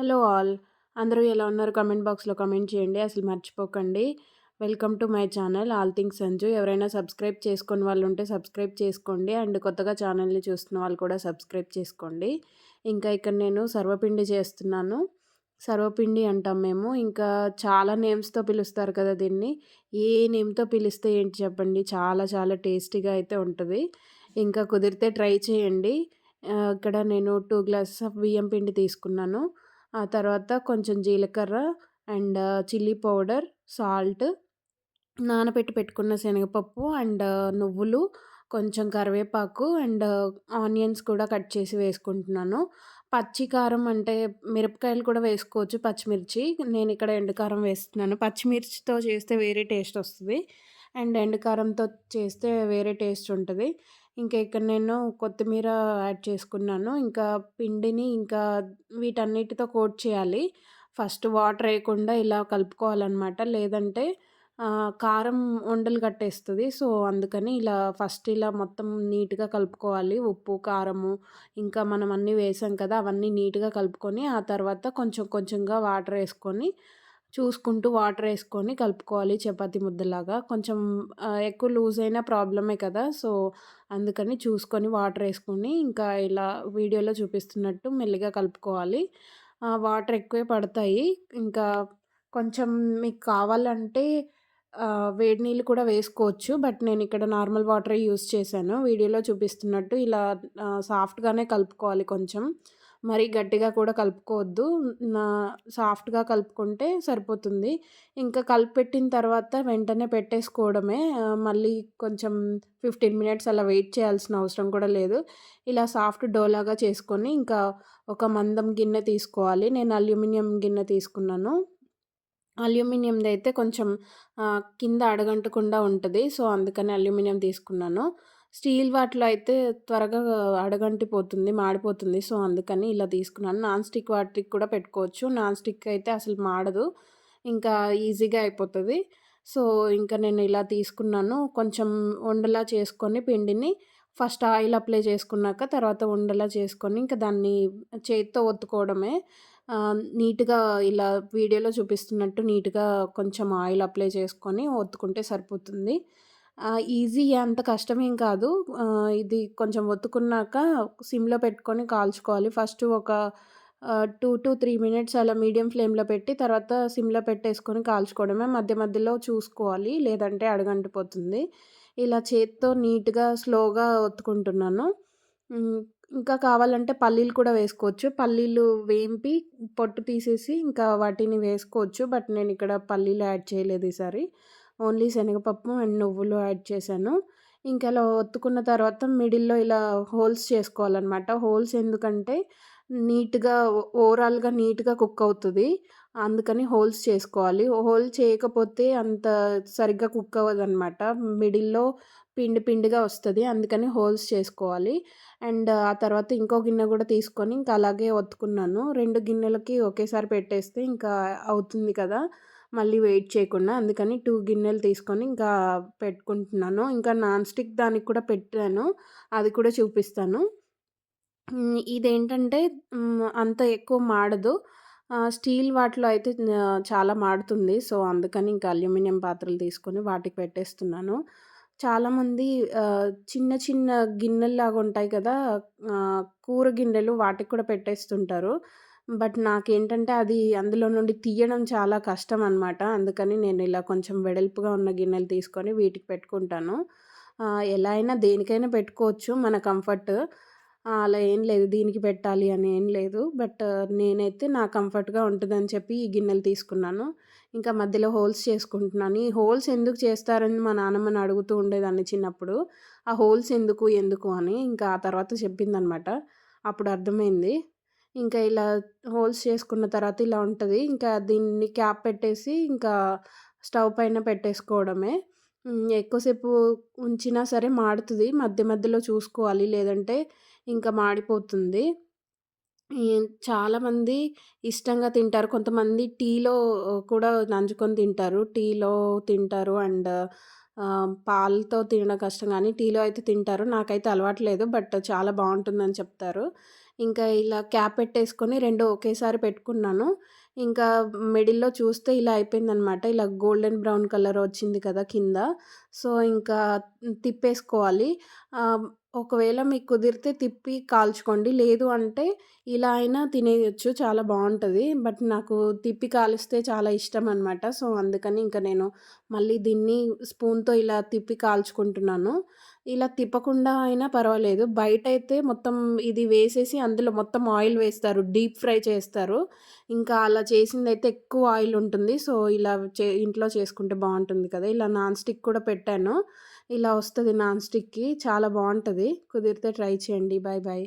Hello all. అందరూ ఎలా ఉన్నారు? కామెంట్ బాక్స్‌లో కామెంట్ చేయండి. అసలు మర్చిపోకండి. Welcome to my channel all things Sanju. ఎవరైనా సబ్స్క్రైబ్ చేసుకోని వాళ్ళుంటే సబ్స్క్రైబ్ చేసుకోండి. అండ్ కొత్తగా ఛానల్‌ని చూస్తున్న వాళ్ళు కూడా సబ్స్క్రైబ్ చేసుకోండి. ఇంకా ఇక్కడ నేను సర్వపిండి చేస్తున్నాను. సర్వపిండి అంటాం మేము. ఇంకా చాలా నేమ్స్‌తో పిలుస్తారు కదా దీన్ని. ఏ నేమ్‌తో పిలిస్తే ఏంటి చెప్పండి. చాలా చాలా టేస్టీగా అయితే ఉంటది. ఇంకా కుదిరితే ట్రై చేయండి. ఇక్కడ నేను 2 గ్లాసెస్ ఆఫ్ బియ్యం పిండి తీసుకున్నాను. ఆ తర్వాత కొంచెం జీలకర్ర అండ్ చిల్లీ పౌడర్, సాల్ట్, నానబెట్టి పెట్టుకున్న శనగపప్పు అండ్ నువ్వులు, కొంచెం కరివేపాకు అండ్ ఆనియన్స్ కూడా కట్ చేసి వేసుకుంటున్నాను. పచ్చి కారం అంటే మిరపకాయలు కూడా వేసుకోవచ్చు, పచ్చిమిర్చి. నేనిక్కడ ఎండు కారం వేస్తున్నాను. పచ్చిమిర్చితో చేస్తే వేరే టేస్ట్ వస్తది. అండ్ ఎండు కారంతో చేస్తే వేరే టేస్ట్ ఉంటది. ఇంకా ఇక్కడ నేను కొత్తిమీర యాడ్ చేసుకున్నాను. ఇంకా పిండిని ఇంకా వీటన్నిటితో కోట్ చేయాలి. ఫస్ట్ వాటర్ ఏయకుండా ఇలా కలుపుకోవాలనమాట. లేదంటే కారం ఉండలు కట్టేస్తది. సో, అందుకని ఇలా ఫస్ట్ ఇలా మొత్తం నీట్‌గా కలుపుకోవాలి. ఉప్పు, కారము ఇంకా మనం అన్నీ వేసాం కదా! అవన్నీ నీట్‌గా కలుపుకొని, ఆ తర్వాత కొంచెం కొంచెంగా వాటరేసుకొని, చూసుకుంటూ వాటరేసుకొని కలుపుకోవాలి చపాతీ ముద్దలాగా. కొంచెం ఎక్కువ లూజ్ అయినా ప్రాబ్లమే కదా! సో, అందుకని చూసుకొని వాటరేసుకొని, ఇంకా ఇలా వీడియోలో చూపిస్తున్నట్టు మెల్లిగా కలుపుకోవాలి. వాటర్ ఎక్కువే పడతాయి. ఇంకా కొంచెం మీకు కావాలంటే వేడి నీళ్ళు కూడా వేసుకోవచ్చు. బట్ నేనిక్కడ నార్మల్ వాటరే యూజ్ చేశాను. వీడియోలో చూపిస్తున్నట్టు ఇలా సాఫ్ట్‌గానే కలుపుకోవాలి కొంచెం. మరీ గట్టిగా కూడా కలుపుకోవద్దు. నా సాఫ్ట్‌గా కలుపుకుంటే సరిపోతుంది. ఇంకా కలిపెట్టిన తర్వాత వెంటనే పెట్టేసుకోవడమే. మళ్ళీ కొంచెం 15 మినిట్స్ అలా వెయిట్ చేయాల్సిన అవసరం కూడా లేదు. ఇలా సాఫ్ట్ డో లాగా చేసుకొని ఇంకా ఒక మందం గిన్నె తీసుకోవాలి. నేను అల్యూమినియం గిన్నె తీసుకున్నాను. అల్యూమినియందయితే కొంచెం కింద అడుగంటకుండా ఉంటది. సో, అందుకని అల్యూమినియం తీసుకున్నాను. స్టీల్ వాటిలో అయితే త్వరగా అడుగంటిపోతుంది, మాడిపోతుంది. సో, అందుకని ఇలా తీసుకున్నాను. నాన్ స్టిక్ వాటికి కూడా పెట్టుకోవచ్చు. నాన్ స్టిక్ అయితే అసలు మాడదు. ఇంకా ఈజీగా అయిపోతది. సో, ఇంకా నేను ఇలా తీసుకున్నాను. కొంచెం ఉండలా చేసుకొని పిండిని ఫస్ట్ ఆయిల్ అప్లై చేసుకున్నాక తర్వాత ఉండలా చేసుకొని ఇంకా దాన్ని చేత్తో ఒత్తుకోవడమే. నీట్‌గా ఇలా వీడియోలో చూపిస్తున్నట్టు నీట్‌గా కొంచెం ఆయిల్ అప్లై చేసుకొని ఒత్తుకుంటే సరిపోతుంది. ఈజీయే, అంత కష్టమేం కాదు. ఇది కొంచెం ఒత్తుకున్నాక సిమ్‌లో పెట్టుకొని కాల్చుకోవాలి. ఫస్ట్ ఒక 2-3 మినిట్స్ అలా మీడియం ఫ్లేమ్‌లో పెట్టి తర్వాత సిమ్‌లో పెట్టేసుకొని కాల్చుకోవడమే. మధ్య మధ్యలో చూసుకోవాలి, లేదంటే అడుగంటిపోతుంది. ఇలా చేత్తో నీట్‌గా స్లోగా ఒత్తుకుంటున్నాను. హ్మ్. ఇంకా కావాలంటే పల్లీలు కూడా వేసుకోవచ్చు. పల్లీలు వేంపి పొట్టు తీసేసి ఇంకా వాటిని వేసుకోవచ్చు. బట్ నేనిక్కడ పల్లీలు యాడ్ చేయలేదు ఈసారి. ఓన్లీ శనగపప్పు అండ్ నువ్వులు యాడ్ చేశాను. ఇంక ఇలా ఒత్తుకున్న తర్వాత మిడిల్‌లో ఇలా హోల్స్ చేసుకోవాలనమాట. హోల్స్ ఎందుకంటే నీట్‌గా ఓవరాల్‌గా నీట్‌గా కుక్ అవుతది. అందుకని హోల్స్ చేసుకోవాలి. హోల్ చేయకపోతే అంత సరిగ్గా కుక్ అవ్వదనమాట. మిడిల్‌లో పిండి పిండిగా వస్తది. అందుకని హోల్స్ చేసుకోవాలి. అండ్ ఆ తర్వాత ఇంకో గిన్నె గూడా తీసుకొని ఇంకా అలాగే ఒత్తుకున్నాను. 2 గిన్నెలకి ఒకేసారి పెట్టేస్తే ఇంకా అవుతుంది కదా! మళ్ళీ వెయిట్ చేయకుండా. అందుకని 2 గిన్నెలు తీసుకొని ఇంకా పెట్టుకుంటున్నాను. ఇంకా నాన్ స్టిక్ దానికి కూడా పెట్టాను. అది కూడా చూపిస్తాను. ఇదేంటంటే అంత ఎక్కువ మాడదు. స్టీల్ వాటిలో అయితే చాలా మాడుతుంది. సో, అందుకని ఇంకా అల్యూమినియం పాత్రలు తీసుకొని వాటికి పెట్టేస్తున్నాను. చాలామంది చిన్న చిన్న గిన్నెల్లాగా ఉంటాయి కదా! కూర గిన్నెలు వాటికి కూడా పెట్టేస్తుంటారు. బట్ నాకేంటంటే అది అందులో నుండి తీయడం చాలా కష్టమనమాట. అందుకని నేను ఇలా కొంచెం వెడల్పుగా ఉన్న గిన్నెలు తీసుకొని వీటికి పెట్టుకుంటాను. ఎలా అయినా దేనికైనా పెట్టుకోవచ్చు మన కంఫర్ట్. అలా ఏం లేదు, దీనికి పెట్టాలి అని ఏం లేదు. బట్ నేనైతే నా కంఫర్ట్‌గా ఉంటదని చెప్పి ఈ గిన్నెలు తీసుకున్నాను. ఇంకా మధ్యలో హోల్స్ చేసుకుంటున్నాను. ఈ హోల్స్ ఎందుకు చేస్తారని మా నానమ్మని అడుగుతూ ఉండేదాన్ని చిన్నప్పుడు. ఆ హోల్స్ ఎందుకు, ఎందుకు అని. ఇంకా ఆ తర్వాత చెప్పిందనమాట. అప్పుడు అర్థమైంది. ఇంకా ఇలా హోల్స్ చేసుకున్న తర్వాత ఇలా ఉంటది. ఇంకా దీన్ని క్యాప్ పెట్టేసి ఇంకా స్టవ్ పైన పెట్టేసుకోవడమే. ఎక్కువసేపు ఉంచినా సరే మాడుతది. మధ్య మధ్యలో చూసుకోవాలి, లేదంటే ఇంకా మాడిపోతుంది. చాలామంది ఇష్టంగా తింటారు. కొంతమంది టీలో కూడా నంజుకొని తింటారు. టీలో తింటారు అండ్ పాలతో తినడం కష్టం గానీ టీలో అయితే తింటారు. నాకైతే అలవాటు లేదు. బట్ చాలా బావుంటుందని చెప్తారు. ఇంకా ఇలా క్యాప్ పెట్టేసుకొని 2 ఒకేసారి పెట్టుకున్నాను. ఇంకా మిడిల్‌లో చూస్తే ఇలా అయిపోయిందనమాట. ఇలా గోల్డెన్ బ్రౌన్ కలర్ వచ్చింది కదా కింద. సో, ఇంకా తిప్పేసుకోవాలి. ఒకవేళ మీకు కుదిరితే తిప్పి కాల్చుకోండి. లేదు అంటే ఇలా అయినా తినేయొచ్చు. చాలా బావుంటది. బట్ నాకు తిప్పి కాలిస్తే చాలా ఇష్టమనమాట. సో, అందుకని ఇంక నేను మళ్ళీ దీన్ని స్పూన్‌తో ఇలా తిప్పి కాల్చుకుంటున్నాను. ఇలా తిప్పకుండా అయినా పర్వాలేదు. బయటైతే మొత్తం ఇది వేసేసి అందులో మొత్తం ఆయిల్ వేస్తారు. డీప్ ఫ్రై చేస్తారు. ఇంకా అలా చేసిందైతే ఎక్కువ ఆయిల్ ఉంటుంది. సో, ఇలా ఇంట్లో చేసుకుంటే బావుంటుంది కదా! ఇలా నాన్ స్టిక్ కూడా పెట్టాను. ఇలా వస్తది నాన్ స్టిక్‌కి. చాలా బావుంటది. కుదిరితే ట్రై చేయండి. Bye bye.